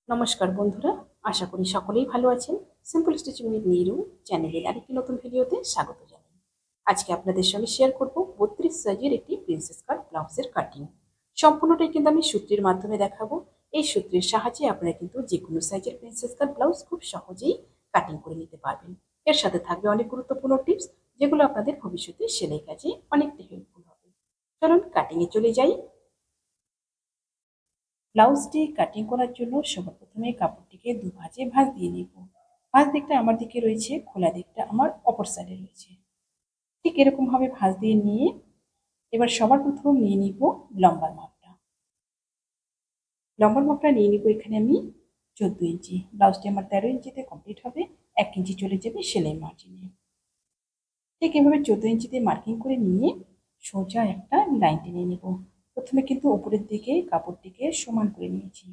নমস্কার বন্ধুরা, আশা করি সকলেই ভালো আছেন। সিম্পল স্টিচিং উইথ নিরু চ্যানেলের আরেকটি নতুন ভিডিওতে স্বাগত জানাই। আজকে আপনাদের সঙ্গে শেয়ার করব 32 সাইজের একটি প্রিন্সেস কাট ব্লাউজের কাটিং। সম্পূর্ণটাই কিন্তু আমি সূত্রের মাধ্যমে দেখাবো। এই সূত্রের সাহায্যে আপনারা কিন্তু যে কোনো সাইজের প্রিন্সেস কাট ব্লাউজ খুব সহজেই কাটিং করে নিতে পারবেন। এর সাথে থাকবে অনেক গুরুত্বপূর্ণ টিপস, যেগুলো আপনাদের ভবিষ্যতে সেলাই কাজে অনেকটা হেল্পফুল হবে। চলুন কাটিংয়ে চলে যাই। ব্লাউজটি কাটিং করার জন্য সবার প্রথমে কাপড়টিকে দুভাজে ভাঁজ দিয়ে নেব। ভাঁজ দিকটা আমার দিকে রয়েছে, খোলা দিকটা আমার অপর সাইডে রয়েছে। ঠিক এরকম ভাবে ভাঁজ দিয়ে নিয়ে এবার সবার প্রথম নিয়ে নিব লম্বার মাপটা। লম্বার মাপটা নিয়ে নিব এখানে আমি 14 ইঞ্চি। ব্লাউজটি আমার 13 ইঞ্চিতে কমপ্লিট হবে, 1 ইঞ্চি চলে যাবে সেলাই মার্জিনে। ঠিক এভাবে 14 ইঞ্চিতে মার্কিং করে নিয়ে সোজা একটা লাইন টেনে নেব। প্রথমে কিন্তু উপরের দিকে কাপড়টিকে সমান করে নিয়েছি।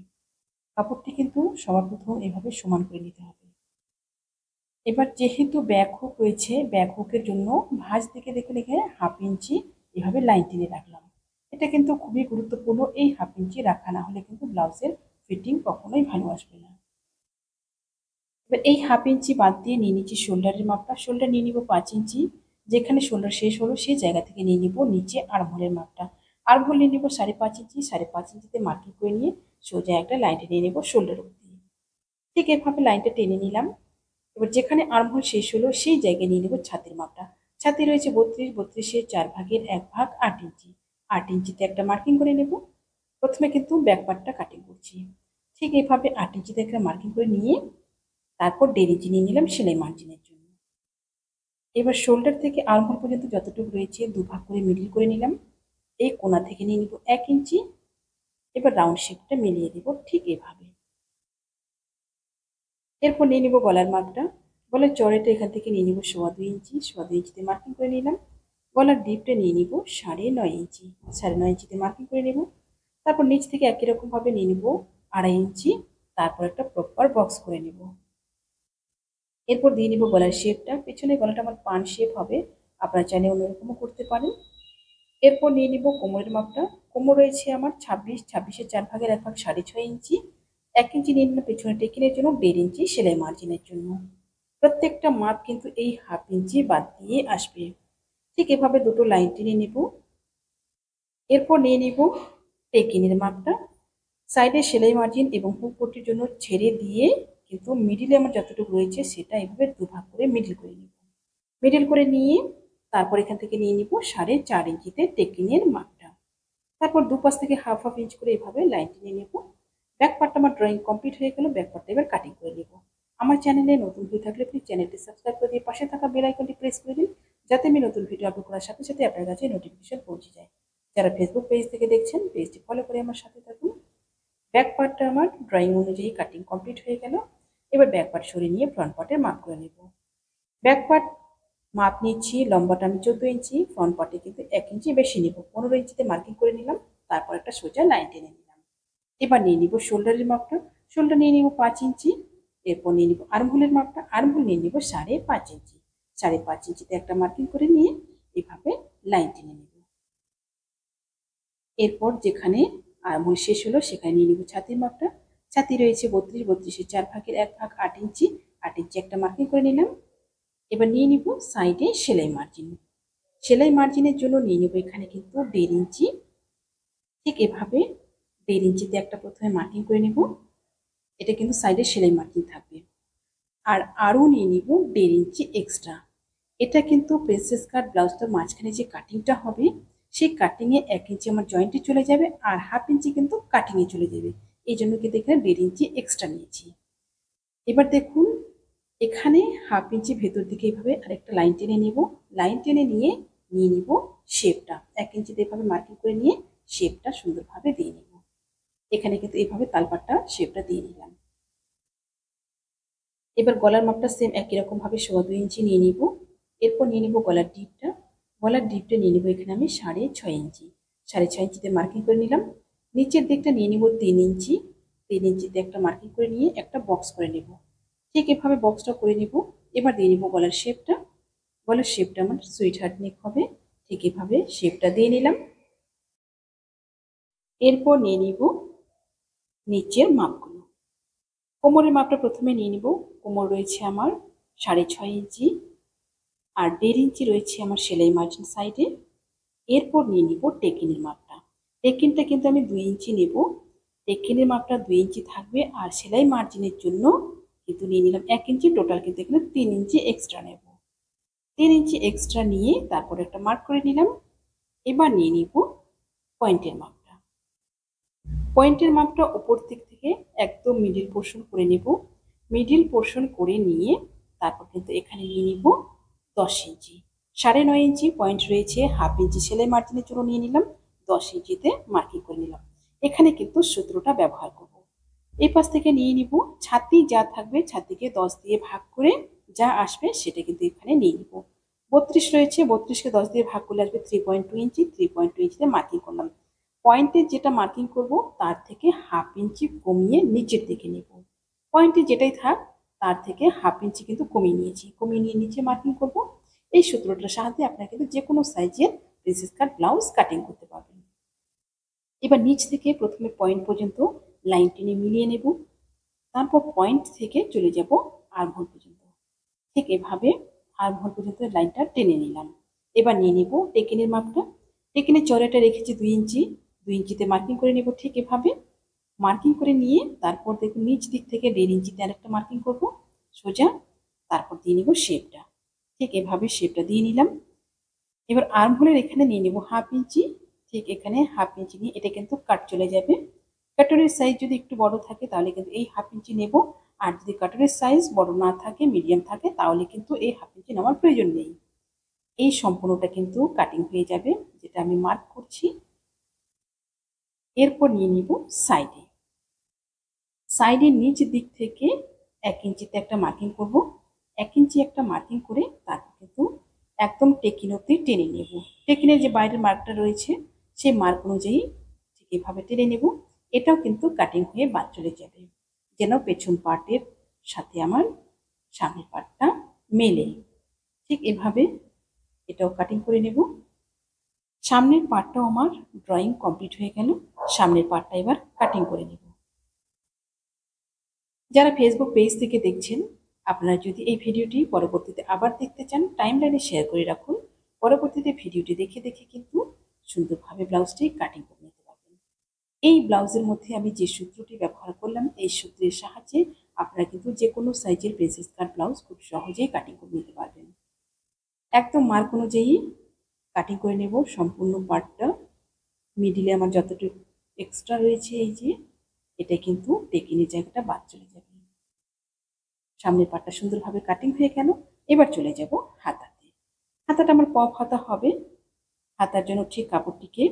কাপড়টি কিন্তু সবার প্রথম এভাবে সমান করে নিতে হবে। এবার যেহেতু ব্যাক হুক রয়েছে, ব্যাক হুকের জন্য ভাঁজ থেকে দেখুন এখানে 1/2 ইঞ্চি এভাবে লাইন টেনে রাখলাম। এটা কিন্তু খুবই গুরুত্বপূর্ণ। এই 1/2 ইঞ্চি রাখা না হলে কিন্তু ব্লাউজের ফিটিং কখনোই ভালো আসবে না। এবার এই 1/2 ইঞ্চি বাদ দিয়ে নিয়ে নিচ্ছি শোল্ডারের মাপটা। শোল্ডার নিয়ে নিব 5 ইঞ্চি। যেখানে শোল্ডার শেষ হলো সেই জায়গা থেকে নিয়ে নিব নিচে আর্মহোলের মাপটা। আর্মহোল নিয়ে নিব 5.5 ইঞ্চি। 5.5 ইঞ্চিতে মার্কিং করে নিয়ে সোজা একটা লাইন টেনে নেব শোল্ডার অবধি। ঠিক এভাবে লাইনটা টেনে নিলাম। এবার যেখানে আর্মহোল শেষ হলো সেই জায়গায় নিয়ে নেব ছাতির মাপটা। ছাতি রয়েছে 32, 32-এর 4 ভাগের 1 ভাগ 8 ইঞ্চি। 8 ইঞ্চিতে একটা মার্কিং করে নেব। প্রথমে কিন্তু ব্যাক পার্টটা কাটিং করছি। ঠিক এইভাবে 8 ইঞ্চিতে একটা মার্কিং করে নিয়ে তারপর 1.5 ইঞ্চি নিয়ে নিলাম সেলাই মার্জিনের জন্য। এবার শোল্ডার থেকে আর্মহোল পর্যন্ত যতটুকু রয়েছে দুভাগ করে মিডল করে নিলাম। এই কোণা থেকে নিয়ে নিব 1 ইঞ্চি। এবার রাউন্ড শেপটা মিলিয়ে দেব ঠিক এভাবে। এরপর নিয়ে নিব গলার মাপটা। গলার চড়াটা এখান থেকে নিয়ে নিব 2.25 ইঞ্চি। 2.25 ইঞ্চিতে মার্কিং করে নিলাম। গলার ডিপটা নিয়ে নিব 9.5 ইঞ্চি। 9.5 ইঞ্চিতে মার্কিং করে নেব। তারপর নিচ থেকে একই রকম ভাবে নিয়ে নিব 2.5 ইঞ্চি। তারপর একটা প্রপার বক্স করে নেব। এরপর দিয়ে নিব গলার শেপটা। পেছনে গলাটা আমার পান শেপ হবে, আপনারা চাইলে অন্যরকমও করতে পারেন। এরপর নিয়ে নিব কোমরের মাপটা। কোমর রয়েছে আমার 26, 26-এর 4 ভাগের 1 ভাগ 6.5 ইঞ্চি। 1 ইঞ্চি নিয়ে নিলাম পেছনে টেকিনের জন্য, 1.5 ইঞ্চি সেলাই মার্জিনের জন্য। প্রত্যেকটা মাপ কিন্তু এই 1/2 ইঞ্চি বাদ দিয়ে আসবে। ঠিক এভাবে দুটো লাইন টেনে নেব। এরপর নিয়ে নিব টেকিনের মাপটা। সাইডে সেলাই মার্জিন এবং হুক পট্টির জন্য ছেড়ে দিয়ে কিন্তু মিডিলে আমার যতটুকু রয়েছে সেটা এভাবে দুভাগ করে মিডিল করে নিব। মিডিল করে নিয়ে তারপর এখান থেকে নিয়ে নিব 4.5 ইঞ্চিতে টেকিনের মাপটা। তারপর দুপাশ থেকে হাফ হাফ ইঞ্চ করে এভাবে লাইন টেনে নেব। ব্যাক পার্টটা আমার ড্রয়িং কমপ্লিট হয়ে গেল। ব্যাক পার্টটা এবার কাটিং করে নেব। আমার চ্যানেলে নতুন হয়ে থাকলে প্লিজ চ্যানেলটি সাবস্ক্রাইব করে দিয়ে পাশে থাকা বেল আইকনটি প্রেস করে দিন, যাতে আমি নতুন ভিডিও আপলোড করার সাথে সাথে আপনার কাছে নোটিফিকেশন পৌঁছে যায়। যারা ফেসবুক পেজ থেকে দেখছেন, পেজটি ফলো করে আমার সাথে থাকুন। ব্যাক পার্টটা আমার ড্রয়িং অনুযায়ী কাটিং কমপ্লিট হয়ে গেল। এবার ব্যাক পার্ট সরিয়ে নিয়ে ফ্রন্ট পার্টের মাপ করে নেব। ব্যাক পার্ট মাপ নিচ্ছি, লম্বাটা আমি 14 ইঞ্চি, ফ্রন্ট পার্টে কিন্তু 1 ইঞ্চি বেশি নিব। 15 ইঞ্চিতে মার্কিং করে নিলাম। তারপর একটা সোজা লাইন টেনে নিলাম। এবার নিয়ে নিব শোল্ডারের মাপটা। শোল্ডার নিয়ে নিব 5 ইঞ্চি। এরপর নিয়ে নিব আর্মহোলের মাপটা। আর্মহোল নিয়ে নিব 5.5 ইঞ্চি। 5.5 ইঞ্চিতে একটা মার্কিং করে নিয়ে এভাবে লাইন টেনে নেব। এরপর যেখানে আর্মহোল শেষ হলো সেখানে নিয়ে নিব ছাতির মাপটা। ছাতি রয়েছে 32, 32-এর 4 ভাগের 1 ভাগ 8 ইঞ্চি। 8 ইঞ্চি একটা মার্কিং করে নিলাম। এবার নিয়ে নিব সাইডে সেলাই মার্জিন। সেলাই মার্জিনের জন্য নিয়ে নেব এখানে কিন্তু 1.5 ইঞ্চি। ঠিক এভাবে 1.5 ইঞ্চিতে একটা প্রথমে মার্কিং করে নেব। এটা কিন্তু সাইডে সেলাই মার্জিন থাকবে। আর আরও নিয়ে নিব 1.5 ইঞ্চি এক্সট্রা। এটা কিন্তু প্রিন্সেস কাট ব্লাউজটার মাঝখানে যে কাটিংটা হবে সেই কাটিংয়ে 1 ইঞ্চি আমার জয়েন্টে চলে যাবে, আর 1/2 ইঞ্চি কিন্তু কাটিংয়ে চলে যাবে। এই জন্য কিন্তু এখানে 1.5 ইঞ্চি এক্সট্রা নিয়েছি। এবার দেখুন এখানে 1/2 ইঞ্চি ভেতর দিকে এইভাবে আরেকটা লাইন টেনে নেব। লাইন টেনে নিয়ে নিব শেপটা। 1 ইঞ্চিতে এভাবে মার্কিং করে নিয়ে শেপটা সুন্দরভাবে দিয়ে নেব। এখানে কিন্তু এইভাবে তালপাটটা শেপটা দিয়ে নিলাম। এবার গলার মাপটা সেম একই রকম ভাবে 2.25 ইঞ্চি নিয়ে নিব। এরপর নিয়ে নিব গলার ডিপটা। গলার ডিপটা নিয়ে নিব এখানে আমি 6.5 ইঞ্চি। 6.5 ইঞ্চিতে মার্কিং করে নিলাম। নিচের দিকটা নিয়ে নিব 3 ইঞ্চি। 3 ইঞ্চিতে একটা মার্কিং করে নিয়ে একটা বক্স করে নেব। ঠিক এভাবে বক্সটা করে নেব। এবার দিয়ে নিব গলার শেপটা। গলার শেপটা আমার সুইট হার্ট নেক হবে। ঠিক এভাবে শেপটা দিয়ে নিলাম। এরপর নিয়ে নিব নিচের মাপগুলো। কোমরের মাপটা প্রথমে নিয়ে নিব। কোমর রয়েছে আমার 6.5 ইঞ্চি, আর 1.5 ইঞ্চি রয়েছে আমার সেলাই মার্জিন সাইডে। এরপর নিয়ে নিব টেকিনের মাপটা। টেকিনটা কিন্তু আমি 2 ইঞ্চি নেব। টেকিনের মাপটা 2 ইঞ্চি থাকবে, আর সেলাই মার্জিনের জন্য কিন্তু নিয়ে নিলাম 1 ইঞ্চি। টোটাল কিন্তু এখানে 3 ইঞ্চি এক্সট্রা নেব। 3 ইঞ্চি এক্সট্রা নিয়ে তারপর একটা মার্ক করে নিলাম। এবার নিয়ে নিব পয়েন্টের মাপটা। পয়েন্টের মাপটা উপর দিক থেকে একদম মিডিল পোর্শন করে নেব। মিডিল পোর্শন করে নিয়ে তারপর কিন্তু এখানে নিয়ে নিব 10 ইঞ্চি। 9.5 ইঞ্চি পয়েন্ট রয়েছে, হাফ ইঞ্চি সেলাই মার্জিনের জন্য নিয়ে নিলাম, 10 ইঞ্চিতে মার্কিং করে নিলাম। এখানে কিন্তু সূত্রটা ব্যবহার করব। এই পাশ থেকে নিয়ে নিব, ছাতি যা থাকবে ছাতিকে 10 দিয়ে ভাগ করে যা আসবে সেটা কিন্তু এখানে নিয়ে নিব। 32 রয়েছে, 32কে 10 দিয়ে ভাগ করলে আসবে 3.2 ইঞ্চি। 3.2 ইঞ্চিতে মার্কিং করলাম। পয়েন্টে যেটা মার্কিং করব তার থেকে হাফ ইঞ্চি কমিয়ে নিচের দিকে নেব। পয়েন্টে যেটাই থাক তার থেকে হাফ ইঞ্চি কিন্তু কমিয়ে নিয়েছি। কমিয়ে নিয়ে নিচে মার্কিং করব। এই সূত্রটার সাহায্যে আপনারা কিন্তু যে কোনো সাইজের প্রিন্সেস কাট ব্লাউজ কাটিং করতে পারবেন। এবার নিচ থেকে প্রথমে পয়েন্ট পর্যন্ত লাইন টেনে মিলিয়ে নেব। তারপর পয়েন্ট থেকে চলে যাব আর্মহোল পর্যন্ত। ঠিক এভাবে আর্মহোল পর্যন্ত লাইনটা টেনে নিলাম। এবার নিয়ে নিব টেকিনের মাপটা। টেকিনের চড়াটা রেখেছি 2 ইঞ্চি। 2 ইঞ্চিতে মার্কিং করে নেব। ঠিক এভাবে মার্কিং করে নিয়ে তারপর দেখুন নিচ দিক থেকে 1.5 ইঞ্চিতে আরেকটা মার্কিং করব সোজা। তারপর দিয়ে নিব শেপটা। ঠিক এভাবে শেপটা দিয়ে নিলাম। এবার আর্মহোলের এখানে নিয়ে নেব হাফ ইঞ্চি। ঠিক এখানে হাফ ইঞ্চি নিয়ে এটা কিন্তু কাট চলে যাবে। কাটরের সাইজ যদি একটু বড় থাকে তাহলে কিন্তু এই হাফ ইঞ্চি নেব, আর যদি কাটরের সাইজ বড় না থাকে, মিডিয়াম থাকে, তাহলে কিন্তু এই হাফ ইঞ্চি নেওয়ার প্রয়োজন নেই। এই সম্পূর্ণটা কিন্তু কাটিং হয়ে যাবে, যেটা আমি মার্ক করছি। এরপর নিয়ে নিব সাইডে। সাইডের নিচ দিক থেকে 1 ইঞ্চিতে একটা মার্কিং করব। 1 ইঞ্চি একটা মার্কিং করে তারপর কিন্তু একদম টেকিন অব্দি টেনে নেব। টেকিনের যে বাইরের মার্কটা রয়েছে সেই মার্ক অনুযায়ী ঠিক এভাবে টেনে নেব। এটাও কিন্তু কাটিং হয়ে বাদ চলে যাবে, যেন পেছন পার্টের সাথে আমার সামনের পার্টটা মেলে। ঠিক এভাবে এটাও কাটিং করে নেব। সামনের পার্টটাও আমার ড্রয়িং কমপ্লিট হয়ে গেল। সামনের পার্টটা এবার কাটিং করে নেব। যারা ফেসবুক পেজ থেকে দেখছেন, আপনারা যদি এই ভিডিওটি পরবর্তীতে আবার দেখতে চান, টাইমলাইনে শেয়ার করে রাখুন। পরবর্তীতে ভিডিওটি দেখে দেখে কিন্তু সুন্দরভাবে ব্লাউজটি কাটিং করে নিতে পারবেন। এই ব্লাউজের মধ্যে আমি যে সূত্রটি ব্যবহার করলাম, এই সূত্রের সাহায্যে আপনারা কিন্তু যে কোনো সাইজের প্রিন্সেস কাট ব্লাউজ খুব সহজেই কাটিং করে নিতে পারবেন। একদম মার্ক অনুযায়ী কাটিং করে নেব সম্পূর্ণ পার্টটা। মিডিলে আমার যতটুকু এক্সট্রা রয়েছে এই যে এটা কিন্তু টেকিনের জায়গাটা বাদ চলে যাবে। সামনের পাটটা সুন্দরভাবে কাটিং হয়ে গেল। এবার চলে যাব হাতাতে। হাতাটা আমার পপ হাতা হবে। হাতার জন্য ঠিক কাপড়টিকে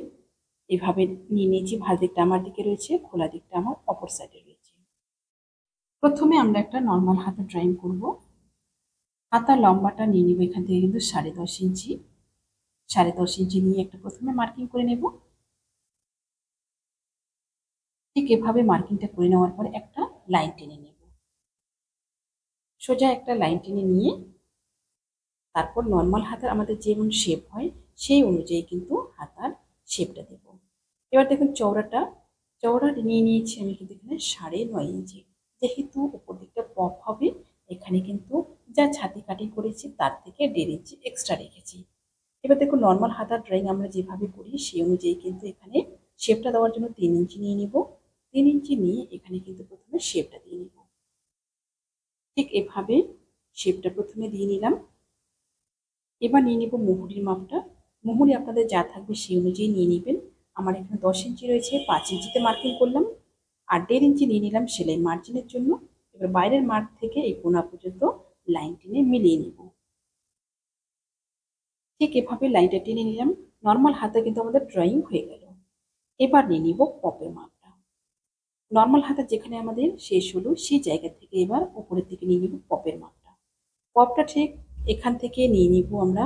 এভাবে নিয়ে নিয়েছি। ভাঁজ দিকটা আমার দিকে রয়েছে, খোলা দিকটা আমার অপর সাইডে রয়েছে। প্রথমে আমরা একটা নর্মাল হাতা ড্রয়িং করব। হাতার লম্বাটা নিয়ে নিব এখান থেকে কিন্তু 10.5 ইঞ্চি। 10.5 ইঞ্চি নিয়ে একটা প্রথমে মার্কিং করে নেব। ঠিক এভাবে মার্কিংটা করে নেওয়ার পর একটা লাইন টেনে নেব। সোজা একটা লাইন টেনে নিয়ে তারপর নর্মাল হাতার আমাদের যেমন শেপ হয় সেই অনুযায়ী কিন্তু হাতার শেপটা দেব। এবার দেখুন চওড়া নিয়ে নিয়েছি আমি কিন্তু এখানে 9.5 ইঞ্চি। যেহেতু উপর দিকটা পপ হবে, এখানে কিন্তু যা ছাতি কাটিং করেছি তার থেকে 1.5 ইঞ্চি এক্সট্রা রেখেছি। এবার দেখুন নর্মাল হাতার ড্রয়িং আমরা যেভাবে করি সেই অনুযায়ী কিন্তু এখানে শেপটা দেওয়ার জন্য 3 ইঞ্চি নিয়ে নিব। 3 ইঞ্চি নিয়ে এখানে কিন্তু প্রথমে শেপটা দিয়ে নিব। ঠিক এভাবে শেপটা প্রথমে দিয়ে নিলাম। এবার নিয়ে নেব মুহুরির মাপটা। মুহুরি আপনাদের যা থাকবে সেই অনুযায়ী নিয়ে নেবেন। আমার এখানে 10 ইঞ্চি রয়েছে, 5 ইঞ্চিতে মার্কিং করলাম, আর 1.5 ইঞ্চি নিয়ে নিলাম সেলাই মার্জিনের জন্য। এবার বাইরের মার্ক থেকে এই কোনা পর্যন্ত লাইন টেনে মিলিয়ে নেব। ঠিক এভাবে লাইনটা টেনে নিলাম। নর্মাল হাতে কিন্তু আমাদের ড্রয়িং হয়ে গেল। এবার নিয়ে নিব পপের মাপটা। নর্মাল হাতে যেখানে আমাদের শেষ হলো সেই জায়গা থেকে এবার উপরের দিকে নিয়ে নিব পপের মাপটা। পপটা ঠিক এখান থেকে নিয়ে নিব আমরা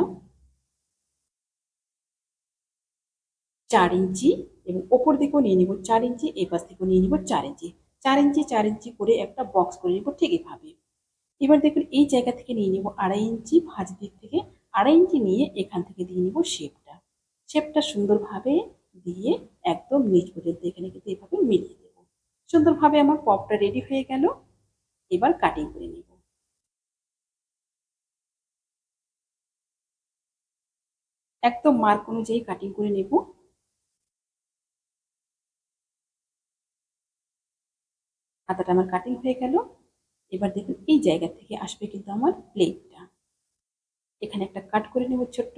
4 ইঞ্চি, এবং ওপর দিকেও নিয়ে নিব 4 ইঞ্চি, এই পাশ থেকেও নিয়ে নিব 4 ইঞ্চি। 4 ইঞ্চি 4 ইঞ্চি করে একটা বক্স করে নিব ঠিক এভাবে। এবার দেখুন এই জায়গা থেকে নিয়ে নিব 2.5 ইঞ্চি, ভাঁজ দিক থেকে 2.5 ইঞ্চি নিয়ে এখান থেকে দিয়ে নিব শেপটা। শেপটা সুন্দরভাবে দিয়ে একদম নিচ পর্যন্ত এখানে কিন্তু এভাবে মিলিয়ে দেব। সুন্দরভাবে আমার পপটা রেডি হয়ে গেল। এবার কাটিং করে নেব। একদম মার্ক অনুযায়ী কাটিং করে নেব। হাতাটা আমার কাটিং হয়ে গেল। এবার দেখুন এই জায়গা থেকে আসবে কিন্তু আমার প্লেটটা। এখানে একটা কাট করে নেব ছোট্ট।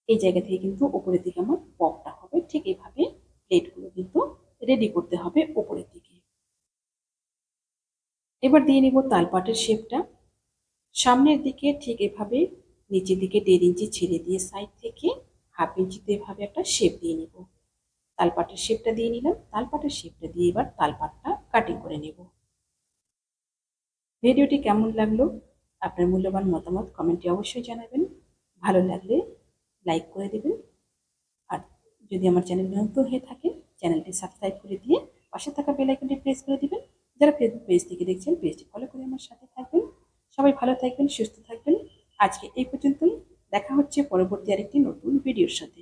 এই জায়গা থেকে কিন্তু উপরের দিকে আমার পপটা হবে। ঠিক এইভাবে প্লেটগুলো কিন্তু রেডি করতে হবে উপরের দিকে। এবার দিয়ে নিব তালপাটের শেপটা। সামনের দিকে ঠিক এভাবে নিচের দিকে 1.5 ইঞ্চি ছেড়ে দিয়ে সাইড থেকে 1/2 ইঞ্চিতে এভাবে একটা শেপ দিয়ে নিব। তালপাটের শেপটা দিয়ে নিলাম। তালপাটের শেপটা দিয়ে এবার তালপাটটা কাটিং করে নেব। ভিডিওটি কেমন লাগলো আপনার মূল্যবান মতামত কমেন্টে অবশ্যই জানাবেন। ভালো লাগলে লাইক করে দেবেন। আর যদি আমার চ্যানেল নতুন হয়ে থাকে চ্যানেলটি সাবস্ক্রাইব করে দিয়ে পাশে থাকা বেল আইকনটি প্রেস করে দিবেন। যারা ফেসবুক পেজ থেকে দেখছেন পেজটি ফলো করে আমার সাথে থাকবেন। সবাই ভালো থাকবেন, সুস্থ থাকবেন। আজকে এই পর্যন্তই। দেখা হচ্ছে পরবর্তী আরেকটি নতুন ভিডিওর সাথে।